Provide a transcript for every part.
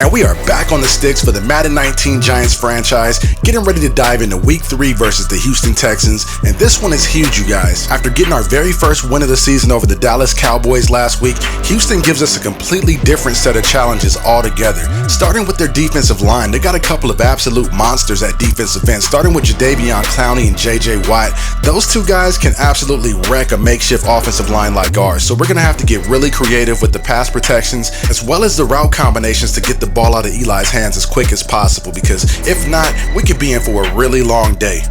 And we are back on the sticks for the Madden 19 Giants franchise, getting ready to dive into Week 3 versus the Houston Texans, and this one is huge, you guys. After getting our very first win of the season over the Dallas Cowboys last week, Houston gives us a completely different set of challenges altogether. Starting with their defensive line, they got a couple of absolute monsters at defensive end, starting with Jadeveon Clowney and JJ Watt. Those two guys can absolutely wreck a makeshift offensive line like ours, so we're going to have to get really creative with the pass protections, as well as the route combinations to get the ball out of Eli's hands as quick as possible, because if not, we could be in for a really long day.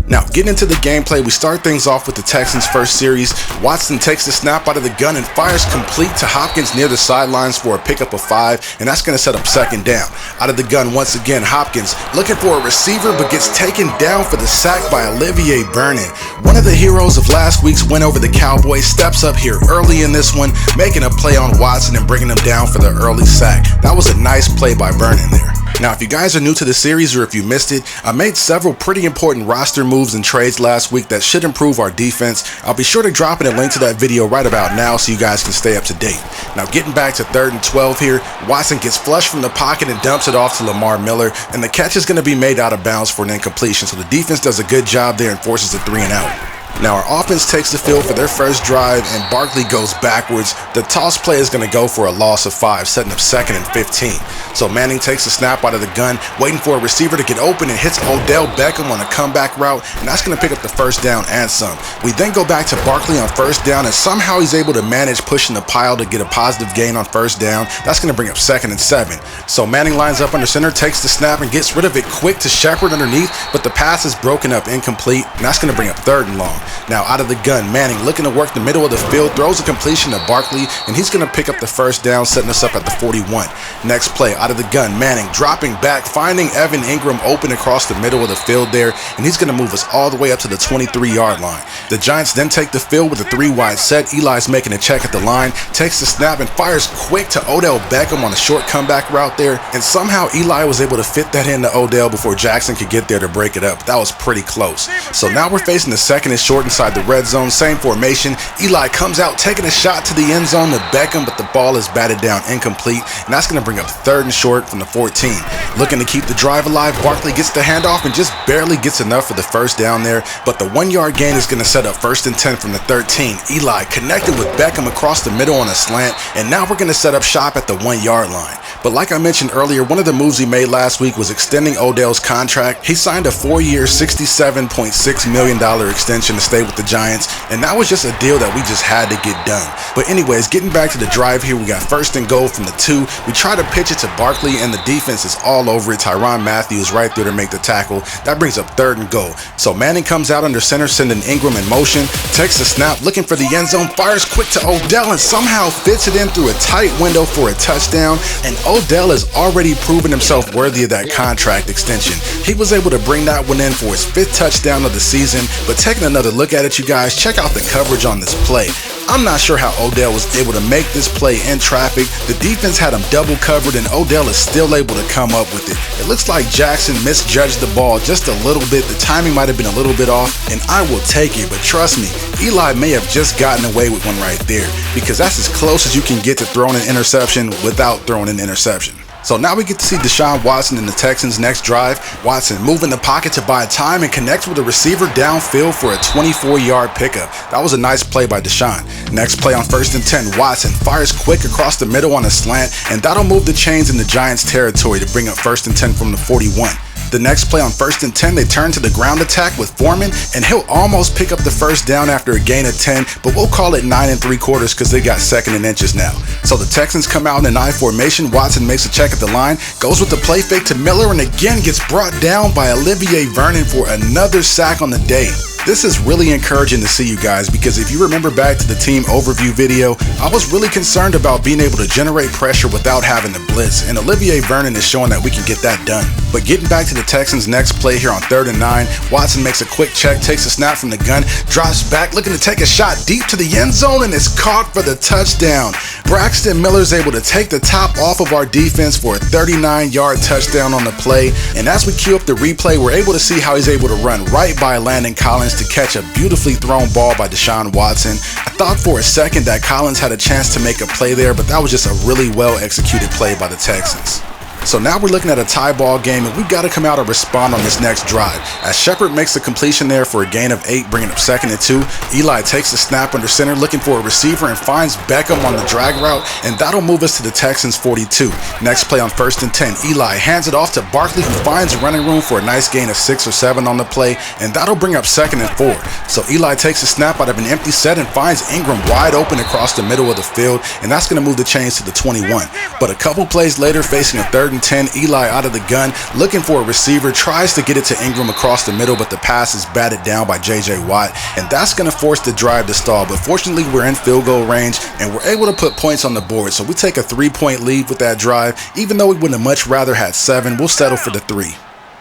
Now, getting into the gameplay, we start things off with the Texans' first series. Watson takes the snap out of the gun and fires complete to Hopkins near the sidelines for a pickup of 5, and that's going to set up second down. Out of the gun once again, Hopkins looking for a receiver but gets taken down for the sack by Olivier Vernon. One of the heroes of last week's win over the Cowboys steps up here early in this one, making a play on Watson and bringing him down for the early sack. That was a nice play by Vernon there. Now, if you guys are new to the series or if you missed it, I made several pretty important roster moves and trades last week that should improve our defense. I'll be sure to drop in a link to that video right about now so you guys can stay up to date. Now, getting back to 3rd and 12 here, Watson gets flushed from the pocket and dumps it off to Lamar Miller, and the catch is going to be made out of bounds for an incompletion, so the defense does a good job there and forces a 3 and out. Now, our offense takes the field for their first drive, and Barkley goes backwards. The toss play is going to go for a loss of 5, setting up 2nd and 15. So Manning takes the snap out of the gun, waiting for a receiver to get open, and hits Odell Beckham on a comeback route, and that's going to pick up the first down and some. We then go back to Barkley on first down, and somehow he's able to manage pushing the pile to get a positive gain on first down. That's going to bring up 2nd and 7. So Manning lines up under center, takes the snap, and gets rid of it quick to Shepard underneath, but the pass is broken up incomplete, and that's going to bring up 3rd and long. Now, out of the gun, Manning looking to work the middle of the field, throws a completion to Barkley, and he's going to pick up the first down, setting us up at the 41. Next play, out of the gun, Manning dropping back, finding Evan Ingram open across the middle of the field there, and he's going to move us all the way up to the 23-yard line. The Giants then take the field with a 3-wide set. Eli's making a check at the line, takes the snap, and fires quick to Odell Beckham on a short comeback route there, and somehow Eli was able to fit that into Odell before Jackson could get there to break it up. That was pretty close. So now we're facing the 2nd and short inside the red zone, same formation. Eli comes out taking a shot to the end zone to Beckham, but the ball is batted down incomplete, and that's going to bring up 3rd and short from the 14. Looking to keep the drive alive, Barkley gets the handoff and just barely gets enough for the first down there, but the 1-yard gain is going to set up 1st and 10 from the 13. Eli connected with Beckham across the middle on a slant, and now we're going to set up shop at the 1-yard line. But like I mentioned earlier, one of the moves he made last week was extending Odell's contract. He signed a 4-year, $67.6 million extension to stay with the Giants, and that was just a deal that we just had to get done. But anyways, getting back to the drive here, we got 1st and goal from the 2. We try to pitch it to Barkley, and the defense is all over it. Tyrann Mathieu right there to make the tackle. That brings up 3rd and goal. So Manning comes out under center, sending Ingram in motion, takes the snap, looking for the end zone, fires quick to Odell, and somehow fits it in through a tight window for a touchdown. And Odell has already proven himself worthy of that contract extension. He was able to bring that one in for his 5th touchdown of the season. But taking another look at it, you guys, check out the coverage on this play. I'm not sure how Odell was able to make this play in traffic. The defense had him double covered, and Odell is still able to come up with it. It looks like Jackson misjudged the ball just a little bit. The timing might have been a little bit off, and I will take it. But trust me, Eli may have just gotten away with one right there, because that's as close as you can get to throwing an interception without throwing an interception. So now we get to see Deshaun Watson in the Texans' next drive. Watson moving the pocket to buy time and connects with a receiver downfield for a 24-yard pickup. That was a nice play by Deshaun. Next play on 1st and 10, Watson fires quick across the middle on a slant, and that'll move the chains in the Giants' territory to bring up 1st and 10 from the 41. The next play on 1st and 10, they turn to the ground attack with Foreman, and he'll almost pick up the first down after a gain of 10, but we'll call it 9 3/4 because they got 2nd and inches now. So the Texans come out in an I formation. Watson makes a check at the line, goes with the play fake to Miller, and again gets brought down by Olivier Vernon for another sack on the day. This is really encouraging to see, you guys, because if you remember back to the team overview video, I was really concerned about being able to generate pressure without having to blitz, and Olivier Vernon is showing that we can get that done. But getting back to the Texans' next play here on 3rd and 9, Watson makes a quick check, takes a snap from the gun, drops back, looking to take a shot deep to the end zone, and is caught for the touchdown. Braxton Miller's able to take the top off of our defense for a 39-yard touchdown on the play, and as we cue up the replay, we're able to see how he's able to run right by Landon Collins to catch a beautifully thrown ball by Deshaun Watson. I thought for a second that Collins had a chance to make a play there, but that was just a really well executed play by the Texans. So now we're looking at a tie ball game, and we've got to come out and respond on this next drive. As Shepard makes the completion there for a gain of 8, bringing up 2nd and 2. Eli takes the snap under center, looking for a receiver, and finds Beckham on the drag route, and that'll move us to the Texans 42. Next play on 1st and 10, Eli hands it off to Barkley, who finds running room for a nice gain of 6 or 7 on the play, and that'll bring up 2nd and 4. So Eli takes a snap out of an empty set and finds Ingram wide open across the middle of the field, and that's going to move the chains to the 21. But a couple plays later, facing a 3rd and 10, Eli out of the gun, looking for a receiver, tries to get it to Ingram across the middle, but the pass is batted down by J.J. Watt, and that's going to force the drive to stall. But fortunately, we're in field goal range, and we're able to put points on the board. So we take a 3-point lead with that drive. Even though we would have much rather had 7, we'll settle for the 3.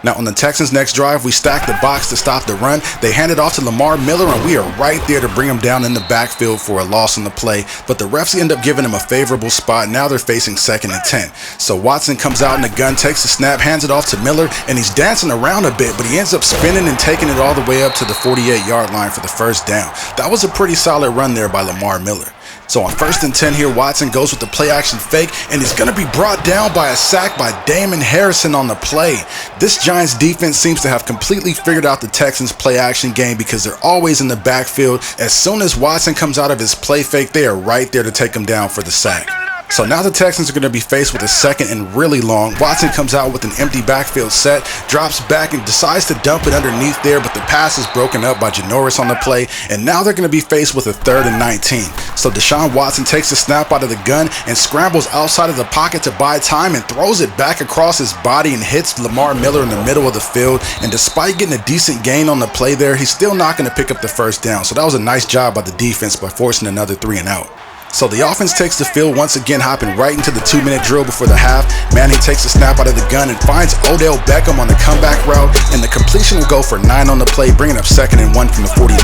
Now on the Texans' next drive, we stack the box to stop the run. They hand it off to Lamar Miller, and we are right there to bring him down in the backfield for a loss on the play. But the refs end up giving him a favorable spot. Now they're facing 2nd and 10. So Watson comes out in the gun, takes the snap, hands it off to Miller, and he's dancing around a bit, but he ends up spinning and taking it all the way up to the 48-yard line for the 1st down. That was a pretty solid run there by Lamar Miller. So on 1st and 10 here, Watson goes with the play action fake, and he's going to be brought down by a sack by Damon Harrison on the play. This Giants defense seems to have completely figured out the Texans play action game, because they're always in the backfield. As soon as Watson comes out of his play fake, they are right there to take him down for the sack. So now the Texans are going to be faced with a 2nd and really long. Watson comes out with an empty backfield set, drops back and decides to dump it underneath there, but the pass is broken up by Janoris on the play, and now they're going to be faced with a 3rd and 19. So Deshaun Watson takes the snap out of the gun and scrambles outside of the pocket to buy time and throws it back across his body and hits Lamar Miller in the middle of the field. And despite getting a decent gain on the play there, he's still not going to pick up the 1st down. So that was a nice job by the defense by forcing another 3 and out. So the offense takes the field once again, hopping right into the 2-minute drill before the half. Manning takes a snap out of the gun and finds Odell Beckham on the comeback route, and the completion will go for 9 on the play, bringing up 2nd and 1 from the 49.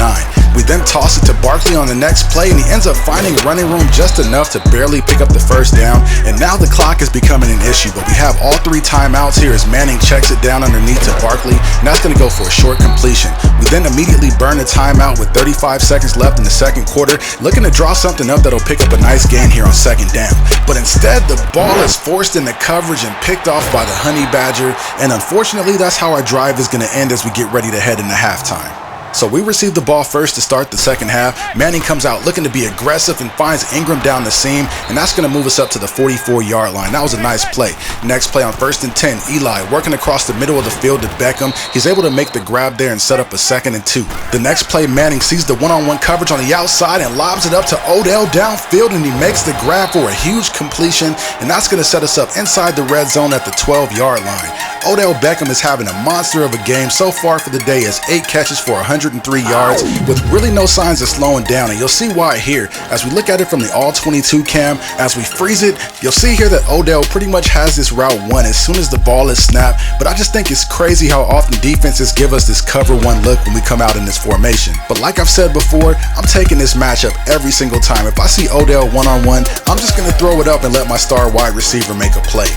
We then toss it to Barkley on the next play, and he ends up finding running room just enough to barely pick up the 1st down. And now the clock is becoming an issue, but we have all 3 timeouts here as Manning checks it down underneath to Barkley, and that's going to go for a short completion. We then immediately burn the timeout with 35 seconds left in the 2nd quarter, looking to draw something up that'll pick up a nice gain here on 2nd down. But instead, the ball is forced into coverage and picked off by the Honey Badger, and unfortunately, that's how our drive is going to end as we get ready to head into halftime. So we receive the ball first to start the 2nd half. Manning comes out looking to be aggressive and finds Ingram down the seam, and that's going to move us up to the 44-yard line. That was a nice play. Next play on 1st and 10, Eli working across the middle of the field to Beckham. He's able to make the grab there and set up a 2nd and 2. The next play, Manning sees the one-on-one coverage on the outside and lobs it up to Odell downfield, and he makes the grab for a huge completion, and that's going to set us up inside the red zone at the 12-yard line. Odell Beckham is having a monster of a game so far for the day, as 8 catches for 103 yards with really no signs of slowing down, and you'll see why here as we look at it from the all-22 cam. As we freeze it, you'll see here that Odell pretty much has this route won as soon as the ball is snapped, but I just think it's crazy how often defenses give us this cover 1 look when we come out in this formation. But like I've said before, I'm taking this matchup every single time. If I see Odell one-on-one, I'm just going to throw it up and let my star wide receiver make a play.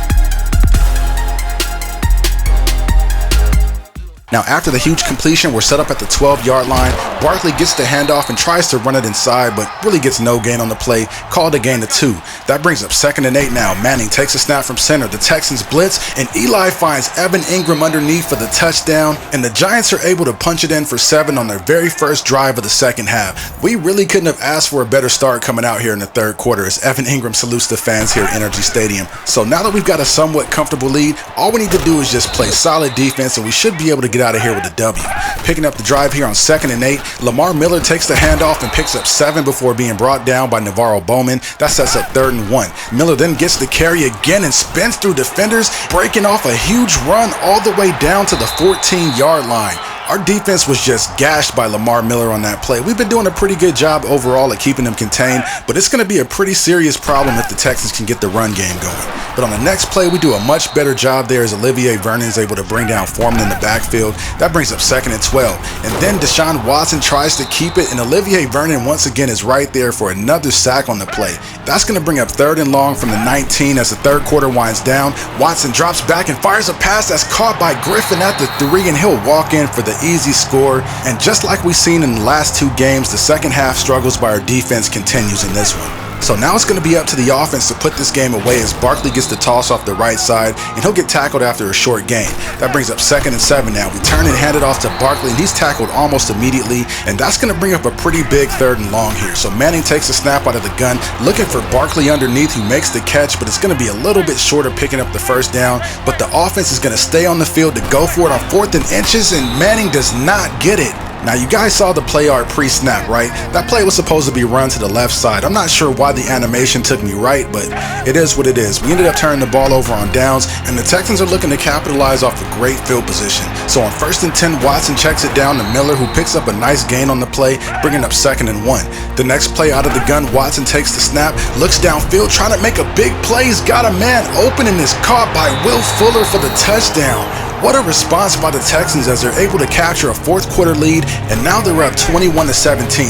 Now after the huge completion, we're set up at the 12-yard line. Barkley gets the handoff and tries to run it inside, but really gets no gain on the play, called a gain of 2. That brings up 2nd and 8 now. Manning takes a snap from center. The Texans blitz, and Eli finds Evan Ingram underneath for the touchdown, and the Giants are able to punch it in for 7 on their very first drive of the 2nd half. We really couldn't have asked for a better start coming out here in the 3rd quarter as Evan Ingram salutes the fans here at Energy Stadium. So now that we've got a somewhat comfortable lead, all we need to do is just play solid defense, and we should be able to get out of here with a W. Picking up the drive here on 2nd and 8, Lamar Miller takes the handoff and picks up 7 before being brought down by Navarro Bowman. That sets up 3rd and 1. Miller then gets the carry again and spins through defenders, breaking off a huge run all the way down to the 14-yard line. Our defense was just gashed by Lamar Miller on that play. We've been doing a pretty good job overall at keeping them contained, but it's going to be a pretty serious problem if the Texans can get the run game going. But on the next play, we do a much better job there as Olivier Vernon is able to bring down Foreman in the backfield. That brings up 2nd and 12. And then Deshaun Watson tries to keep it, and Olivier Vernon once again is right there for another sack on the play. That's going to bring up 3rd and long from the 19 as the 3rd quarter winds down. Watson drops back and fires a pass that's caught by Griffin at the 3, and he'll walk in for the easy score. And just like we've seen in the last 2 games, the 2nd half struggles by our defense continues in this one. So now it's going to be up to the offense to put this game away as Barkley gets the toss off the right side, and he'll get tackled after a short gain. That brings up 2nd and 7 now. We turn and hand it off to Barkley, and he's tackled almost immediately, and that's going to bring up a pretty big 3rd and long here. So Manning takes the snap out of the gun, looking for Barkley underneath, who makes the catch, but it's going to be a little bit short of picking up the 1st down. But the offense is going to stay on the field to go for it on 4th and inches, and Manning does not get it. Now, you guys saw the play art pre-snap, right? That play was supposed to be run to the left side. I'm not sure why the animation took me right, but it is what it is. We ended up turning the ball over on downs, and the Texans are looking to capitalize off a great field position. So on 1st and 10, Watson checks it down to Miller, who picks up a nice gain on the play, bringing up 2nd and 1. The next play out of the gun, Watson takes the snap, looks downfield, trying to make a big play. He's got a man open and is caught by Will Fuller for the touchdown. What a response by the Texans as they're able to capture a 4th quarter lead, and now they're up 21-17.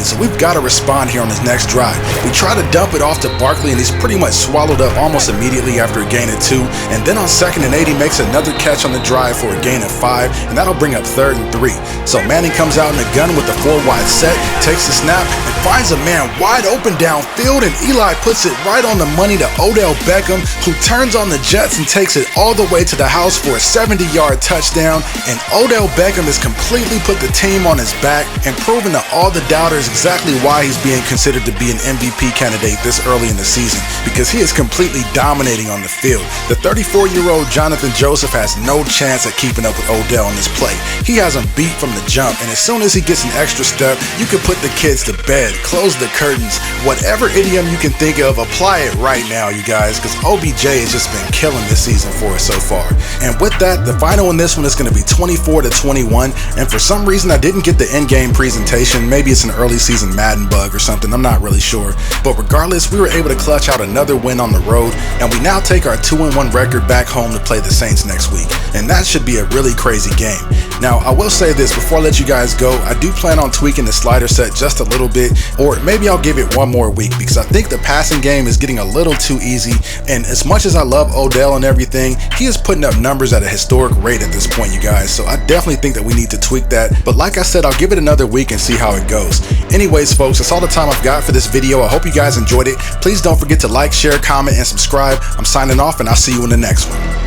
So we've got to respond here on this next drive. We try to dump it off to Barkley, and he's pretty much swallowed up almost immediately after a gain of 2. And then on 2nd and 8, he makes another catch on the drive for a gain of 5, and that'll bring up 3rd and 3. So Manning comes out in the gun with a 4-wide set, takes the snap, and finds a man wide open downfield, and Eli puts it right on the money to Odell Beckham, who turns on the Jets and takes it all the way to the house for a 70-yard touchdown. And Odell Beckham has completely put the team on his back and proven to all the doubters exactly why he's being considered to be an MVP candidate this early in the season, because he is completely dominating on the field. The 34-year-old Jonathan Joseph has no chance at keeping up with Odell on this play. He has him beat from the jump, and as soon as he gets an extra step, you can put the kids to bed, close the curtains, whatever idiom you can think of, apply it right now, you guys, because OBJ has just been killing this season for us so far. And with that, the final in this one is going to be 24-21, and for some reason I didn't get the in-game presentation. Maybe it's an early season Madden bug or something, I'm not really sure. But regardless, we were able to clutch out another win on the road, and we now take our 2-1 record back home to play the Saints next week, and that should be a really crazy game. Now, I will say this before I let you guys go, I do plan on tweaking the slider set just a little bit, or maybe I'll give it one more week, because I think the passing game is getting a little too easy, and as much as I love Odell and everything, he is putting up numbers at a historic rate at this point, you guys, so I definitely think that we need to tweak that. But like I said, I'll give it another week and see how it goes. Anyways, folks, that's all the time I've got for this video. I hope you guys enjoyed it. Please don't forget to like, share, comment, and subscribe. I'm signing off, and I'll see you in the next one.